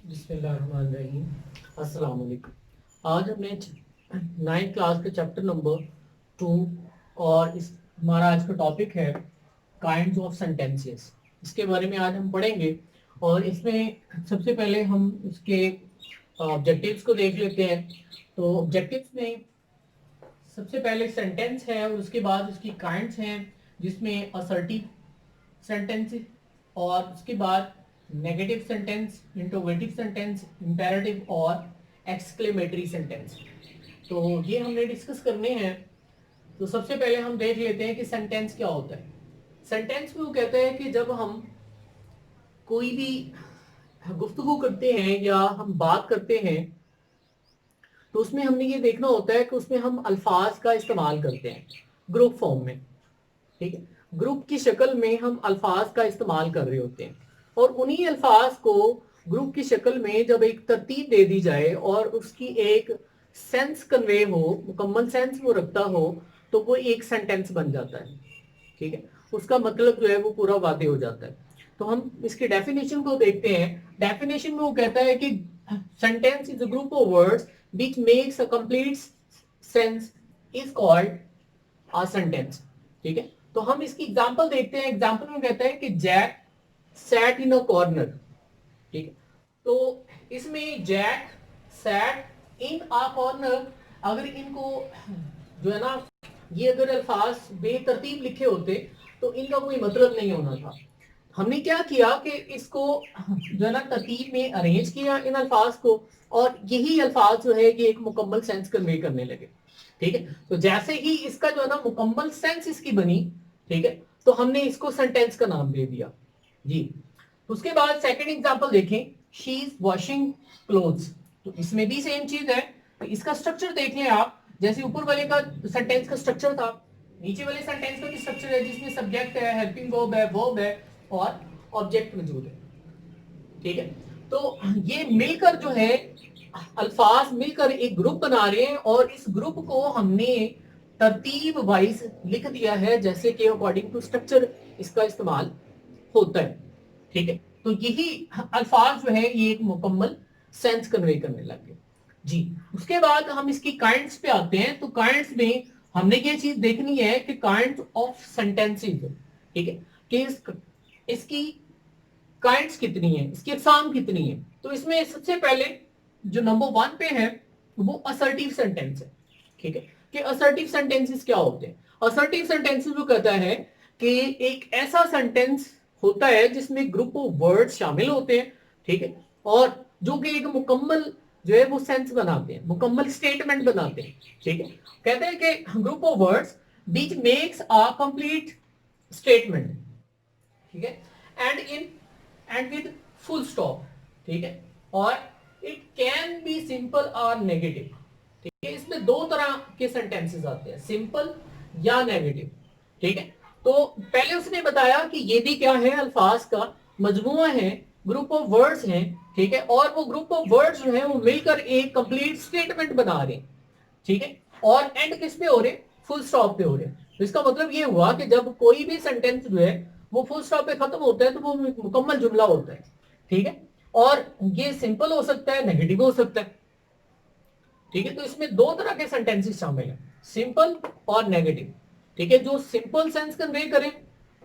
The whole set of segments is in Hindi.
बिस्मिल्लाहिर्रहमानिर्रहीम। अस्सलाम वालेकुम। आज हमने 9th क्लास के चैप्टर नंबर 2 और इस हमारा आज का टॉपिक है काइंड्स ऑफ सेंटेंसेस। इसके बारे में आज हम पढ़ेंगे और इसमें सबसे पहले हम इसके ऑब्जेक्टिव्स को देख लेते हैं। तो ऑब्जेक्टिव्स में सबसे पहले सेंटेंस है और उसके बाद उसकी काइंड्स हैं, जिसमें असर्टिव सेंटेंस और उसके बाद negative sentence, interrogative sentence, imperative और एक्सक्लेमेटरी सेंटेंस। तो ये हमने डिस्कस करने हैं। तो सबसे पहले हम देख लेते हैं कि सेंटेंस क्या होता है। सेंटेंस में वो कहता है कि जब हम कोई भी गुफ्तगू करते हैं या हम बात करते हैं तो उसमें हमने ये देखना होता है कि उसमें हम अल्फाज का इस्तेमाल करते हैं ग्रुप फॉर्म में। ठीक है, ग्रुप की शक्ल में हम अल्फाज का इस्तेमाल कर रहे होते हैं और उन्हीं अल्फाज को ग्रुप की शक्ल में जब एक तरतीब दे दी जाए और उसकी एक सेंस कन्वे हो, मुकम्मल सेंस वो रखता हो, तो वो एक सेंटेंस बन जाता है। ठीक है, उसका मतलब जो है वो पूरा वादे हो जाता है। तो हम इसकी डेफिनेशन को देखते हैं। डेफिनेशन में वो कहता है कि sentence is a group of words which makes a complete sense is called a sentence. ठीक है, तो हम इसकी एग्जांपल देखते हैं। एग्जांपल में कहता है कि Jack sat in a corner. ठीक है, तो इसमें Jack sat in a corner, अगर इनको जो है ना, ये अगर अल्फाज बेतरतीब लिखे होते तो इनका कोई मतलब नहीं होना था। हमने क्या किया कि इसको जो है ना तरतीब में अरेंज किया इन अल्फाज को, और यही अल्फाज जो है ये एक मुकम्मल सेंस कन्वे करने लगे। ठीक है, तो जैसे ही इसका जो है ना मुकम्मल सेंस इसकी बनी, ठीक है, तो हमने इसको सेंटेंस का नाम दे दिया जी। उसके बाद सेकंड एग्जांपल देखें, शी इज वॉशिंग क्लोथ्स। तो इसमें भी सेम चीज है। तो इसका स्ट्रक्चर देख लें आप, जैसे ऊपर वाले का सेंटेंस का स्ट्रक्चर था, नीचे वाले सेंटेंस का भी स्ट्रक्चर है, जिसमें सब्जेक्ट है, हेल्पिंग वर्ब है और ऑब्जेक्ट मौजूद है। ठीक है, तो ये मिलकर जो है अल्फाज मिलकर एक ग्रुप बना रहे हैं और इस ग्रुप को हमने तरतीब वाइज लिख दिया है, जैसे कि अकॉर्डिंग टू स्ट्रक्चर इसका इस्तेमाल होता है। ठीक है, तो यही अल्फाज जो है ये एक मुकम्मल सेंस कन्वे करने लग गए जी। उसके बाद हम इसकी काइंड्स पे आते हैं। तो काइंड्स में हमने ये चीज देखनी है कि काइंड्स ऑफ सेंटेंसेस। ठीक है, कि इसकी काइंड्स कितनी है, इसकी अकसाम कितनी है। तो इसमें सबसे पहले जो नंबर 1 पे है वो असर्टिव सेंटेंस है। ठीक है, कि असर्टिव सेंटेंसेस क्या होते हैं। असर्टिव सेंटेंसेस वो कहता है कि एक ऐसा सेंटेंस होता है जिसमें ग्रुप ऑफ वर्ड शामिल होते हैं। ठीक है, और जो कि एक मुकम्मल जो है वो सेंस बनाते हैं, मुकम्मल स्टेटमेंट बनाते हैं। ठीक है, कहते हैं कि group of words which makes a complete statement. ठीक है, एंड विद फुल स्टॉप। ठीक है, और इट कैन बी सिंपल और नेगेटिव। ठीक है, इसमें दो तरह के सेंटेंसेस आते हैं, सिंपल या नेगेटिव। ठीक है, तो पहले उसने बताया कि ये भी क्या है, अल्फाज का मजमुआ है, ग्रुप ऑफ वर्ड्स हैं। ठीक है, और वो ग्रुप ऑफ वर्ड्स जो है वो मिलकर एक कंप्लीट स्टेटमेंट बना रहे हैं। ठीक है, और एंड किस पे हो रहे, फुल स्टॉप पे हो रहे। तो इसका मतलब ये हुआ कि जब कोई भी सेंटेंस जो है वो फुल स्टॉप पे खत्म होता है तो वो मुकम्मल जुमला होता है। ठीक है, और ये सिंपल हो सकता है, नेगेटिव हो सकता है। ठीक है, तो इसमें दो तरह के सेंटेंसेस शामिल हैं, सिंपल और नेगेटिव। ठीक है, जो सिंपल सेंस कन्वे करें,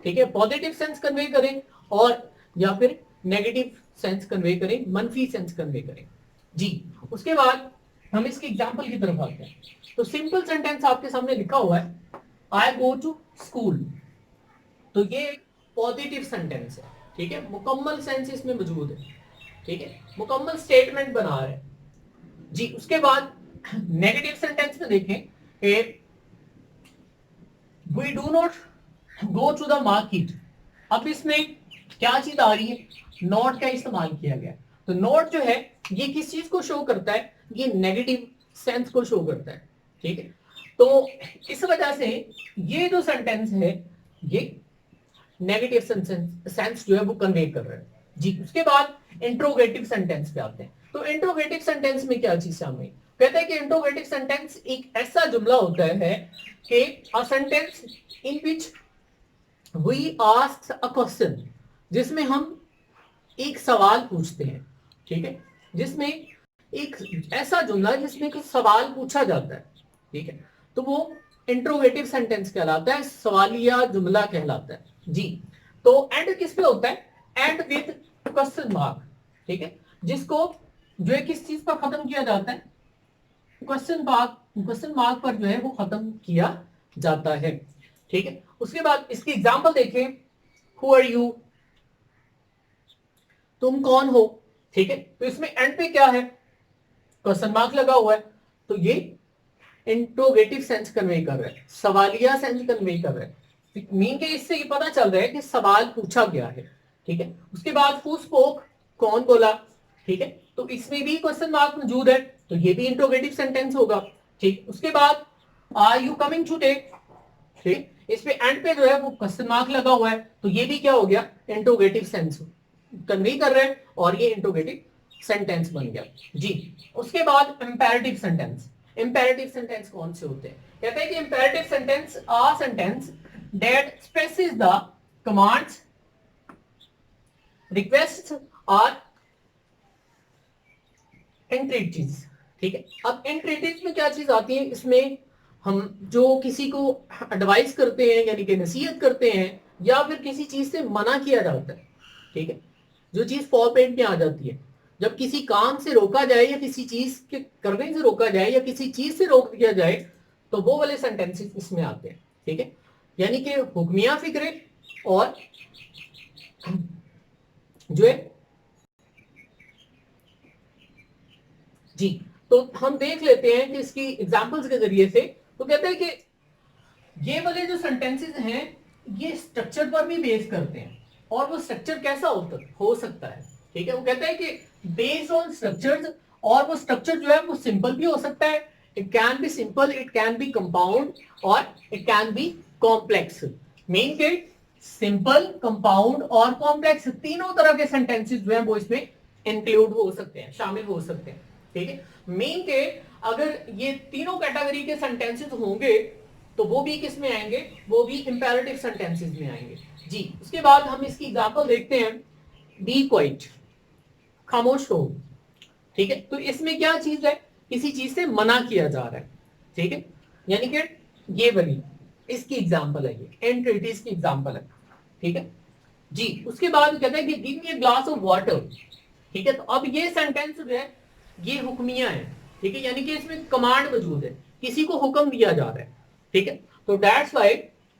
ठीक है, पॉजिटिव सेंस कन्वे करें, और या फिर नेगेटिव सेंस कन्वे करें, मनफी सेंस कन्वे करें जी। उसके बाद हम इसके एग्जांपल की तरफ आते हैं। तो सिंपल सेंटेंस आपके सामने लिखा हुआ है, आई गो टू स्कूल। तो ये एक पॉजिटिव सेंटेंस है। ठीक है, मुकम्मल सेंस इसमें मौजूद है। ठीक है, मुकम्मल स्टेटमेंट बना रहे हैं जी। उसके बाद नेगेटिव सेंटेंस में देखें कि we do not go to the market. अब इसमें क्या चीज आ रही है, नॉट का इस्तेमाल किया गया। तो नॉट जो है ये किस चीज को शो करता है, ये नेगेटिव सेंस को शो करता है। ठीक है, तो इस वजह से ये जो सेंटेंस है ये नेगेटिव सेंस जो है वो कन्वे कर रहा है जी। उसके बाद इंट्रोगेटिव सेंटेंस पे आते हैं। तो इंट्रोगेटिव सेंटेंस में क्या चीज शामिल, कहते हैं कि इंट्रोगेटिव सेंटेंस एक ऐसा जुमला होता है कि a sentence in which we ask a question, जिसमें हम एक सवाल पूछते हैं। ठीक है, जिसमें एक ऐसा जुमला जिसमें कुछ सवाल पूछा जाता है, ठीक है, तो वो इंट्रोगेटिव सेंटेंस कहलाता है, सवालिया जुमला कहलाता है जी। तो एंड किस पे होता है? एंड विद क्वेश्चन मार्क, ठीक है, जिसको जो है किस चीज पर खत्म किया जाता है? क्वेश्चन मार्क पर जो है वो खत्म किया जाता है, ठीक है। उसके बाद इसकी एग्जांपल देखें, हु आर यू, तुम कौन हो, ठीक है। तो इसमें एंड पे क्या है? क्वेश्चन मार्क लगा हुआ है, तो ये इंट्रोगेटिव सेंस कन्वे कर रहा है, सवालिया सेंस कन्वे कर रहा है। मीन के इससे ये पता चल रहा है कि सवाल पूछा गया है, ठीक है। उसके बाद हु स्पोक, कौन बोला, ठीक है, तो इसमें भी क्वेश्चन मार्क मौजूद है, तो ये भी इंट्रोगेटिव सेंटेंस होगा, ठीक। उसके बाद आर यू कमिंग टुडे, ठीक, इस पे एंड पे जो है वो क्वेश्चन मार्क लगा हुआ है, तो ये भी क्या हो गया? इंट्रोगेटिव सेंस कन्वे कर रहे हैं, और ये इंट्रोगेटिव सेंटेंस बन गया जी। उसके बाद इंपेरेटिव सेंटेंस। इंपेरेटिव सेंटेंस कौन से होते हैं? कहते हैं कि imperative sentence are sentence that specifies the commands, request और एंट्रीटीज, ठीक है। अब एंट्रीटीज में क्या चीज आती है? इसमें हम जो किसी को एडवाइस करते हैं, यानी कि नसीहत करते हैं, या फिर किसी चीज से मना किया जाता है, ठीक है, जो चीज फॉरपेट में आ जाती है, जब किसी काम से रोका जाए या किसी चीज के करने से रोका जाए या किसी चीज से रोक दिया जाए, तो वो वाले सेंटेंसेस इसमें आते हैं, ठीक है। यानी कि हुक्मिया फिक्रे और जो है जी। तो हम देख लेते हैं कि इसकी एग्जांपल्स के जरिए से, तो कहते हैं कि ये वाले जो सेंटेंसेस हैं ये स्ट्रक्चर पर भी बेस करते हैं, और वो स्ट्रक्चर कैसा हो सकता है, ठीक है। वो कहते हैं कि बेस्ड ऑन स्ट्रक्चर्स, और वो स्ट्रक्चर जो है वो सिंपल भी हो सकता है, it can be simple, it can be compound, और it can be complex. Mean के सिंपल, कंपाउंड और कॉम्प्लेक्स तीनों तरह के सेंटेंसेस जो है वो इसमें इंक्लूड हो सकते हैं, शामिल हो सकते हैं, ठीक है। मीन के अगर ये तीनों कैटेगरी के सेंटेंसेस होंगे तो वो भी किस में आएंगे? वो भी इंपेरेटिव सेंटेंसेस में आएंगे जी। उसके बाद हम इसकी एग्जांपल देखते हैं, बी क्वाइट, खामोश हो, ठीक है। तो इसमें क्या चीज है? किसी चीज से मना किया जा रहा है, ठीक है, यानी कि ये वाली इसकी एग्जांपल है, ये एंट्रीटीज की एग्जांपल है, ठीक है जी। उसके बाद कहते हैं कि give me a glass of water, ठीक है। तो अब ये सेंटेंस जो है ये हुक्मिया है, ठीक है, यानी कि इसमें कमांड मौजूद है, किसी को हुक्म दिया जा रहा है, ठीक है। तो दैट्स व्हाई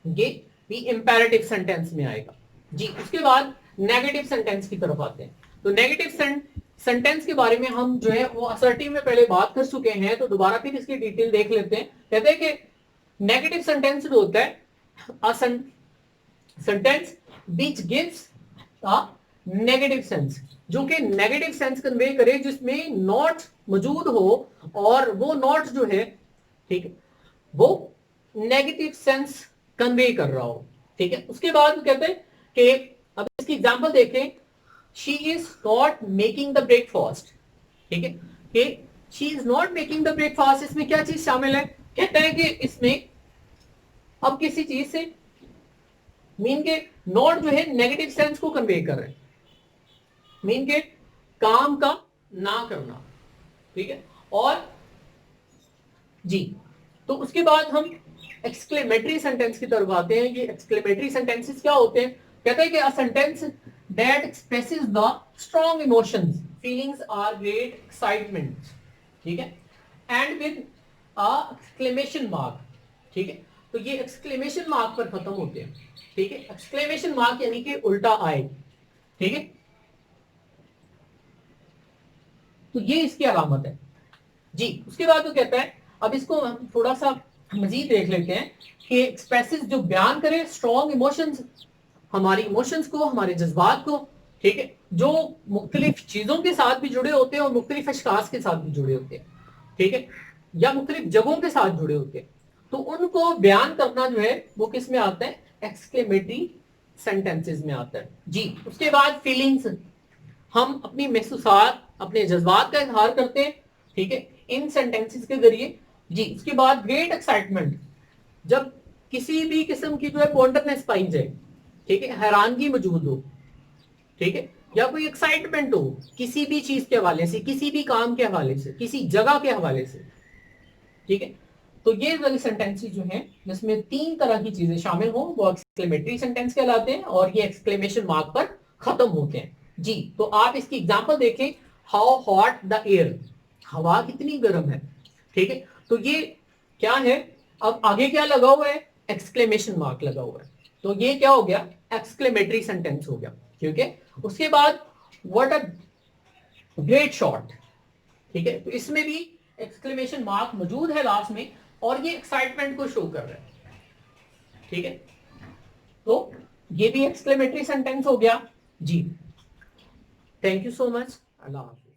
ये भी इंपेरेटिव सेंटेंस में आएगा जी। उसके बाद नेगेटिव सेंटेंस की तरफ आते हैं। तो नेगेटिव सेंटेंस के बारे में हम जो है वो असर्टिव में पहले बात कर चुके हैं, तो दोबारा फिर इसकी डिटेल देख लेते हैं। कहते हैं कि नेगेटिव सेंटेंस जो होता है sentence which gives a negative sense, जो कि नेगेटिव सेंस कन्वे करे, जिसमें नॉट मौजूद हो, और वो नॉट जो है, ठीक है, वो नेगेटिव सेंस कन्वे कर रहा हो, ठीक है। उसके बाद कहते हैं कि अब इसकी एग्जांपल देखें, she is not making the breakfast, ठीक है, कि she is not making the breakfast, इसमें क्या चीज शामिल है? कहते हैं कि इसमें अब किसी चीज से मीन के नॉट जो है नेगेटिव सेंस को कन्वे कर रहे हैं, मीन के काम का ना करना, ठीक है। और जी, तो उसके बाद हम एक्सक्लेमेटरी सेंटेंस की तरफ आते हैं। ये एक्सक्लेमेटरी सेंटेंसेस क्या होते हैं? कहते हैं कि a sentence that expresses the strong emotions, feelings are great excitement, ठीक है, and with a exclamation mark, ठीक है। तो ये एक्सक्लेमेशन मार्क पर खत्म होते हैं, ठीक है। एक्सक्लेमेशन मार्क यानी कि उल्टा आए, ठीक है। तो ये इसकी अलामत है जी। उसके बाद वो कहता है, अब इसको हम थोड़ा सा मजीद देख लेते हैं कि एक्सप्रेसेस जो बयान करे स्ट्रॉन्ग इमोशंस, हमारी इमोशंस को, हमारे जज्बात को, ठीक है, जो मुख्तलिफ चीजों के साथ भी जुड़े होते हैं और मुख्तलिफ अशखास के साथ भी जुड़े होते हैं, ठीक है, या मुख्तलिफ जगहों के साथ जुड़े होते हैं, तो उनको बयान करना जो है वो किस में आता है? एक्सक्लेमेटरी सेंटेंसेस में आता है जी। उसके बाद फीलिंग्स, हम अपनी महसूसात, अपने जज्बात का इजहार करते हैं, ठीक है, इन सेंटेंसेस के जरिए जी। उसके बाद ग्रेट एक्साइटमेंट, जब किसी भी किस्म की जो है वंडरनेस पाई जाए, ठीक है, हैरानगी मौजूद हो, ठीक है, या कोई एक्साइटमेंट हो किसी भी चीज के हवाले से, किसी भी काम के हवाले से, किसी जगह के हवाले से, ठीक है। तो ये वाली सेंटेंसेस जो हैं जिसमें तीन तरह की चीजें शामिल हो वो एक्सक्लेमेटरी सेंटेंस कहलाते हैं और ये एक्सक्लेमेशन मार्क पर खत्म होते हैं जी। तो आप इसकी एग्जांपल देखें, हाउ हॉट द एयर, हवा कितनी गर्म है, ठीक है। तो ये क्या है, अब आगे क्या लगा हुआ है, एक्सक्लेमेशन मार्क लगा हुआ है, तो ये क्या हो गया, एक्सक्लेमेटरी सेंटेंस हो गया, ठीक है। उसके बाद व्हाट अ ग्रेट शॉट, ठीक है, तो इसमें भी एक्सक्लेमेशन मार्क मौजूद है लास्ट में और ये एक्साइटमेंट को शो कर रहा है, ठीक है। तो ये भी एक्सक्लेमेटरी सेंटेंस हो गया जी। थैंक यू सो मच, अल्लाह हाफिज।